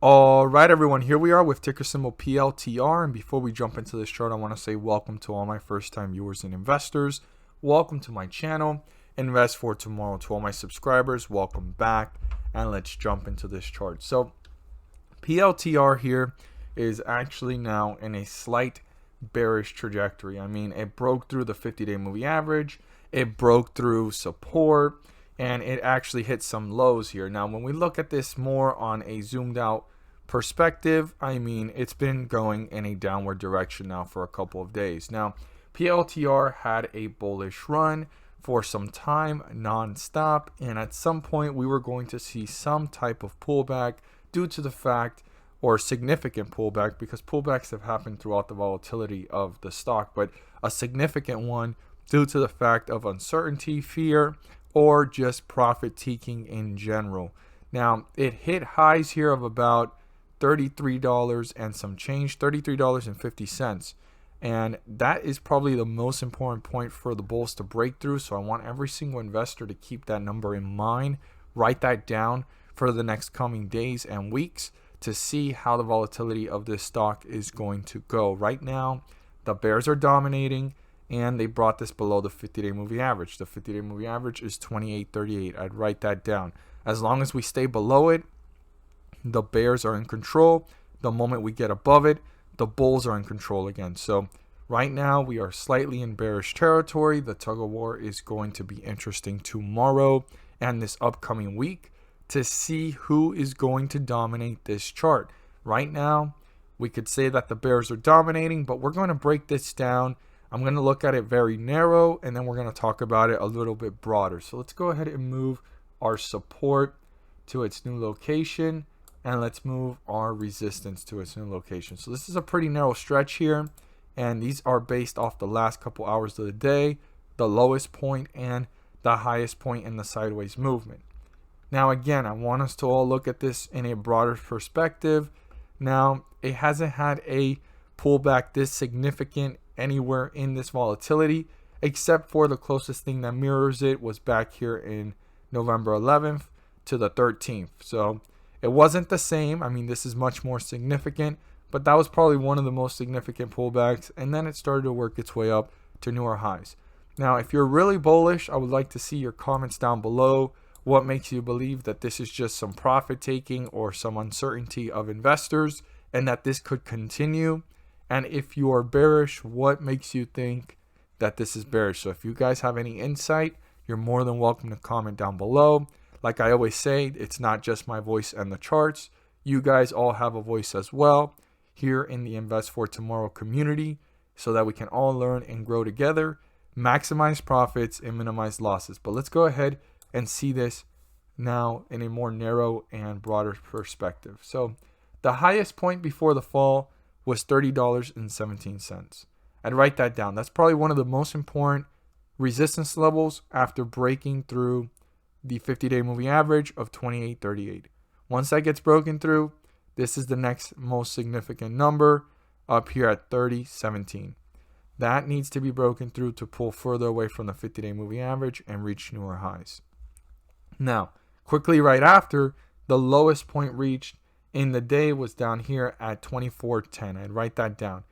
All right, everyone, here we are with ticker symbol PLTR. And before we jump into this chart, I want to say welcome to all my first time viewers and investors. Welcome to my channel, Invest for Tomorrow. To all my subscribers, welcome back. And let's jump into this chart. So PLTR here is actually now in a slight bearish trajectory. I mean, it broke through the 50-day moving average, it broke through support, and it actually hit some lows here. Now, when we look at this more on a zoomed out perspective, I mean, it's been going in a downward direction now for a couple of days. Now, PLTR had a bullish run for some time non-stop, and at some point we were going to see some type of pullback due to the fact, or significant pullback, because pullbacks have happened throughout the volatility of the stock, but a significant one due to the fact of uncertainty, fear, or just profit taking in general. Now, it hit highs here of about $33 and some change, $33.50. And that is probably the most important point for the bulls to break through. So I want every single investor to keep that number in mind, write that down for the next coming days and weeks to see how the volatility of this stock is going to go. Right now, the bears are dominating, and they brought this below the 50-day moving average. The 50-day moving average is 28.38. I'd write that down. As long as we stay below it, the bears are in control. The moment we get above it, the bulls are in control again. So right now we are slightly in bearish territory. The tug of war is going to be interesting tomorrow and this upcoming week to see who is going to dominate this chart. Right now, we could say that the bears are dominating, but we're going to break this down. I'm going to look at it very narrow, and then we're going to talk about it a little bit broader. So let's go ahead and move our support to its new location, and let's move our resistance to its new location. So this is a pretty narrow stretch here, and these are based off the last couple hours of the day, the lowest point and the highest point in the sideways movement. Now again, I want us to all look at this in a broader perspective. Now, it hasn't had a pullback this significant anywhere in this volatility, except for the closest thing that mirrors it was back here in November 11th to the 13th. So it wasn't the same. I mean, this is much more significant, but that was probably one of the most significant pullbacks, and then it started to work its way up to newer highs. Now, if you're really bullish, I would like to see your comments down below. What makes you believe that this is just some profit taking or some uncertainty of investors and that this could continue? And if you are bearish, what makes you think that this is bearish? So if you guys have any insight, you're more than welcome to comment down below. Like I always say, it's not just my voice and the charts. You guys all have a voice as well here in the Invest for Tomorrow community so that we can all learn and grow together, maximize profits and minimize losses. But let's go ahead and see this now in a more narrow and broader perspective. So the highest point before the fall was $30.17. I'd write that down. That's probably one of the most important resistance levels after breaking through the 50-day moving average of 28.38. Once that gets broken through, this is the next most significant number up here at 30.17. That needs to be broken through to pull further away from the 50-day moving average and reach newer highs. Now, quickly right after, the lowest point reached in the day was down here at 24.10. I'd write that down.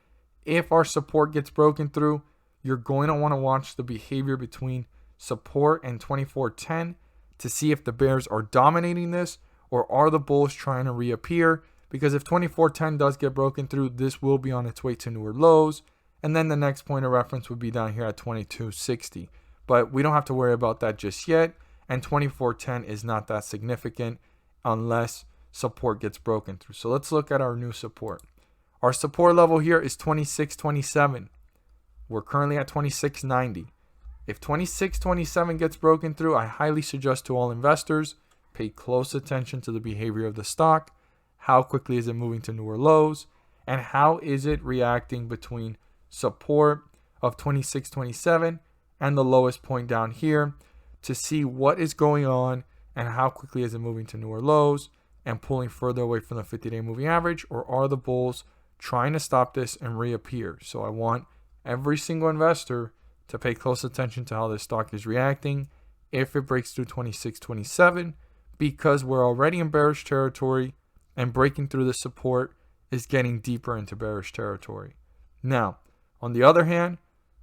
If our support gets broken through, you're going to want to watch the behavior between support and 24.10 to see if the bears are dominating this or are the bulls trying to reappear. Because if 24.10 does get broken through, this will be on its way to newer lows. And then the next point of reference would be down here at 22.60. But we don't have to worry about that just yet. And 24.10 is not that significant unless support gets broken through. So let's look at our new support. Our support level here is 26.27. We're currently at 26.90. If 26.27 gets broken through, I highly suggest to all investors, pay close attention to the behavior of the stock. How quickly is it moving to newer lows? And how is it reacting between support of 26.27 and the lowest point down here to see what is going on and how quickly is it moving to newer lows and pulling further away from the 50-day moving average, or are the bulls trying to stop this and reappear? So I want every single investor to pay close attention to how this stock is reacting if it breaks through 26.27, because we're already in bearish territory and breaking through the support is getting deeper into bearish territory. Now, on the other hand,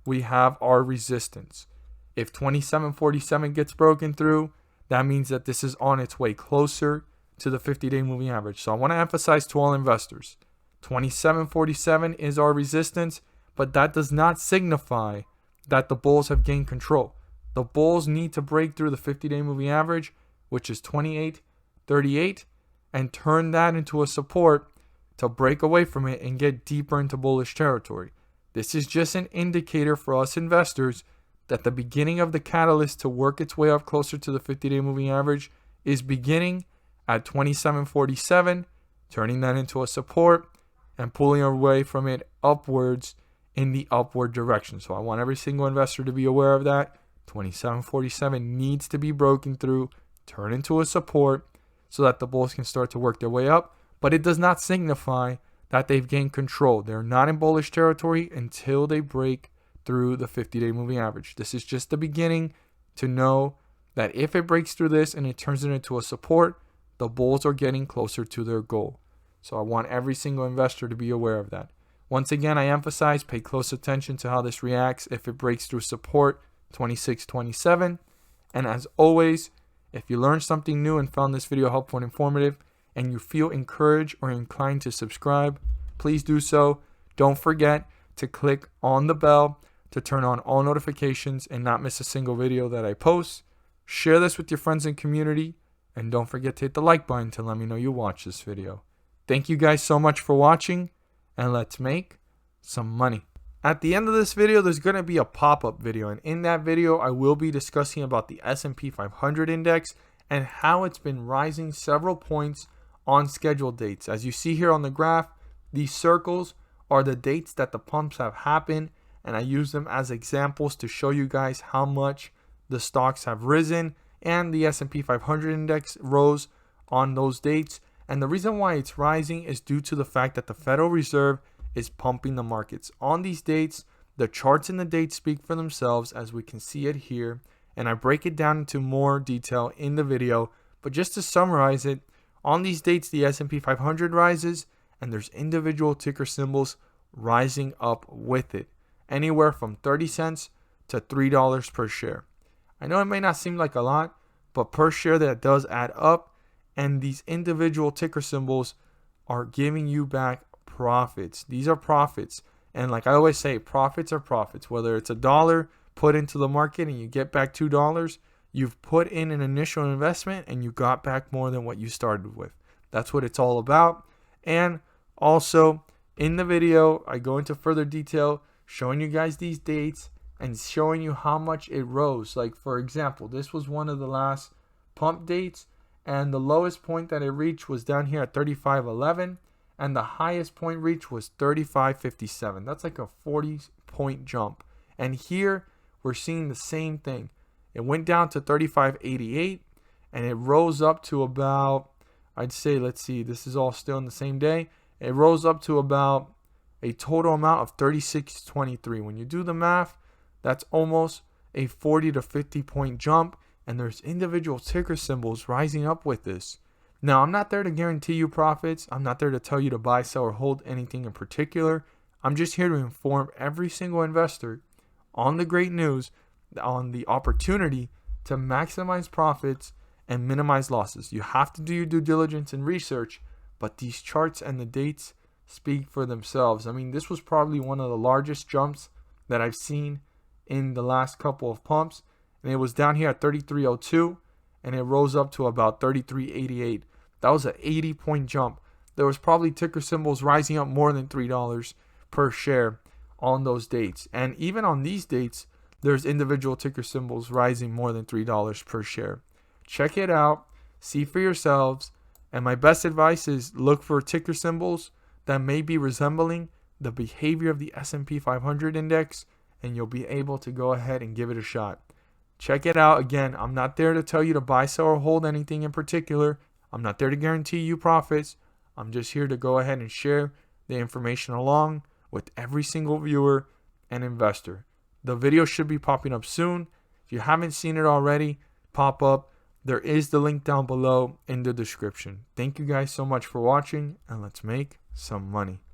we have our resistance. If 2747 gets broken through, that means that this is on its way closer to the 50-day moving average. So I want to emphasize to all investors, 2747 is our resistance, but that does not signify that the bulls have gained control. The bulls need to break through the 50-day moving average, which is 2838, and turn that into a support to break away from it and get deeper into bullish territory. This is just an indicator for us investors that the beginning of the catalyst to work its way up closer to the 50-day moving average is beginning at 2747, turning that into a support and pulling away from it upwards in the upward direction. So I want every single investor to be aware of that. 2747 needs to be broken through, turn into a support so that the bulls can start to work their way up. But it does not signify that they've gained control. They're not in bullish territory until they break through the 50-day moving average. This is just the beginning to know that if it breaks through this and it turns it into a support, the bulls are getting closer to their goal. So I want every single investor to be aware of that. Once again, I emphasize, pay close attention to how this reacts if it breaks through support 2627. And as always, if you learned something new and found this video helpful and informative, and you feel encouraged or inclined to subscribe, please do so. Don't forget to click on the bell to turn on all notifications and not miss a single video that I post. Share this with your friends and community, and don't forget to hit the like button to let me know you watched this video. Thank you guys so much for watching, and let's make some money. At the end of this video, there's going to be a pop-up video, and in that video, I will be discussing about the S&P 500 index and how it's been rising several points on scheduled dates. As you see here on the graph, these circles are the dates that the pumps have happened, and I use them as examples to show you guys how much the stocks have risen and the S&P 500 index rose on those dates. And the reason why it's rising is due to the fact that the Federal Reserve is pumping the markets. On these dates, the charts and the dates speak for themselves, as we can see it here, and I break it down into more detail in the video. But just to summarize it, on these dates, the S&P 500 rises, and there's individual ticker symbols rising up with it, anywhere from 30 cents to $3 per share. I know it may not seem like a lot, but per share that does add up, and these individual ticker symbols are giving you back profits. These are profits, and like I always say, profits are profits. Whether it's $1 put into the market and you get back $2, you've put in an initial investment and you got back more than what you started with. That's what it's all about. And also in the video, I go into further detail showing you guys these dates and showing you how much it rose. Like for example, this was one of the last pump dates, and the lowest point that it reached was down here at 35.11, and the highest point reached was 35.57. That's like a 40-point jump. And here we're seeing the same thing. It went down to 35.88 and it rose up to about, I'd say, let's see, this is all still in the same day. It rose up to about a total amount of 36.23. When you do the math, that's almost a 40 to 50 point jump, and there's individual ticker symbols rising up with this. Now, I'm not there to guarantee you profits. I'm not there to tell you to buy, sell, or hold anything in particular. I'm just here to inform every single investor on the great news, on the opportunity to maximize profits and minimize losses. You have to do your due diligence and research, but these charts and the dates speak for themselves. I mean, this was probably one of the largest jumps that I've seen in the last couple of pumps, and it was down here at 33.02 and it rose up to about 33.88. That was an 80-point jump. There was probably ticker symbols rising up more than $3 per share on those dates. And even on these dates, there's individual ticker symbols rising more than $3 per share. Check it out, see for yourselves, and my best advice is look for ticker symbols that may be resembling the behavior of the S&P 500 index, and you'll be able to go ahead and give it a shot. Check it out. Again, I'm not there to tell you to buy, sell, or hold anything in particular. I'm not there to guarantee you profits. I'm just here to go ahead and share the information along with every single viewer and investor. The video should be popping up soon. If you haven't seen it already, pop up there is the link down below in the description. Thank you guys so much for watching, and let's make some money.